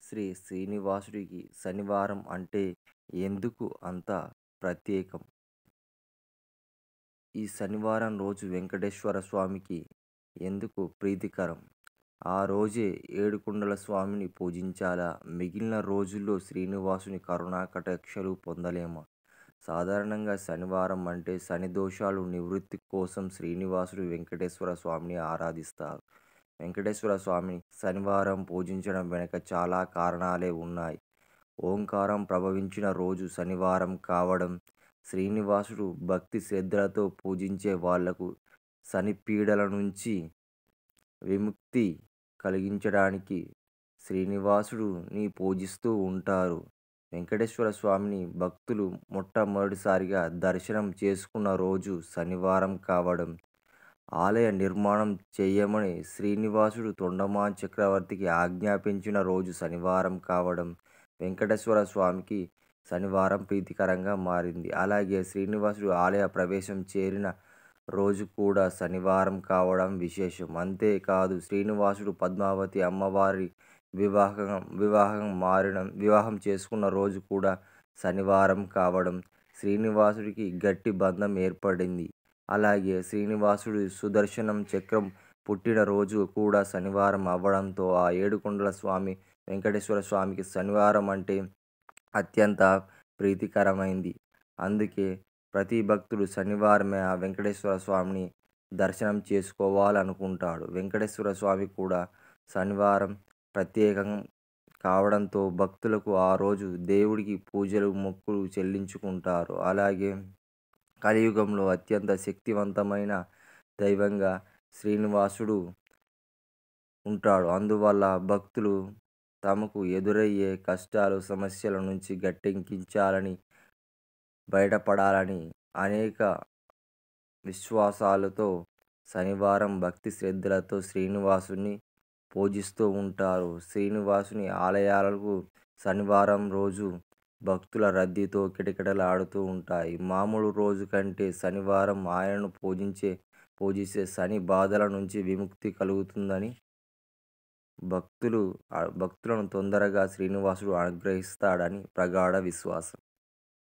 శ్రీ శ్రీనివాసుడికి శనివారం అంటే ఎందుకు అంత ప్రత్యేకం? ఈ శనివారం రోజు వెంకటేశ్వర స్వామికి ఎందుకు ప్రీతికరం? ఆ రోజే ఏడుకొండల స్వామిని పూజించాలా? మిగిలిన రోజుల్లో శ్రీనివాసుని కరుణా కటాక్షాలు పొందలేమా? సాధారణంగా శనివారం అంటే శని దోషాలు నివృత్తి కోసం శ్రీనివాసుడు వెంకటేశ్వర స్వామిని ఆరాధిస్తారు. వెంకటేశ్వర స్వామిని శనివారం పూజించడం వెనుక చాలా కారణాలే ఉన్నాయి. ఓంకారం ప్రభవించిన రోజు శనివారం కావడం, శ్రీనివాసుడు భక్తి శ్రద్ధలతో పూజించే వాళ్లకు శని పీడల నుంచి విముక్తి కలిగించడానికి శ్రీనివాసుడుని పూజిస్తూ ఉంటారు. వెంకటేశ్వర స్వామిని భక్తులు మొట్టమొదటిసారిగా దర్శనం చేసుకున్న రోజు శనివారం కావడం, ఆలయ నిర్మాణం చేయమని శ్రీనివాసుడు తొండమాన్ చక్రవర్తికి ఆజ్ఞాపించిన రోజు శనివారం కావడం, వెంకటేశ్వర స్వామికి శనివారం ప్రీతికరంగా మారింది. అలాగే శ్రీనివాసుడు ఆలయ ప్రవేశం చేరిన రోజు కూడా శనివారం కావడం విశేషం. అంతేకాదు శ్రీనివాసుడు పద్మావతి అమ్మవారి వివాహం చేసుకున్న రోజు కూడా శనివారం కావడం శ్రీనివాసుడికి గట్టి బంధం ఏర్పడింది. అలాగే శ్రీనివాసుడు సుదర్శనం చక్రం పుట్టిన రోజు కూడా శనివారం అవ్వడంతో ఆ ఏడుకొండల స్వామి వెంకటేశ్వర స్వామికి శనివారం అంటే అత్యంత ప్రీతికరమైంది. అందుకే ప్రతి భక్తుడు శనివారమే ఆ వెంకటేశ్వర స్వామిని దర్శనం చేసుకోవాలనుకుంటాడు. వెంకటేశ్వర స్వామి కూడా శనివారం ప్రత్యేకం కావడంతో భక్తులకు ఆ రోజు దేవుడికి పూజలు, మొక్కులు చెల్లించుకుంటారు. అలాగే కలియుగంలో అత్యంత శక్తివంతమైన దైవంగా శ్రీనివాసుడు ఉంటాడు. అందువల్ల భక్తులు తమకు ఎదురయ్యే కష్టాలు, సమస్యల నుంచి గట్టెక్కించాలని, బయటపడాలని అనేక విశ్వాసాలతో శనివారం భక్తి శ్రద్ధలతో శ్రీనివాసుని పూజిస్తూ ఉంటారు. శ్రీనివాసుని ఆలయాలకు శనివారం రోజు భక్తుల రద్దీతో కిటకిటలాడుతూ ఉంటాయి. మామూలు రోజు కంటే శనివారం ఆయనను పూజిస్తే శని బాధల నుంచి విముక్తి కలుగుతుందని భక్తులను తొందరగా శ్రీనివాసుడు అనుగ్రహిస్తాడని ప్రగాఢ విశ్వాసం.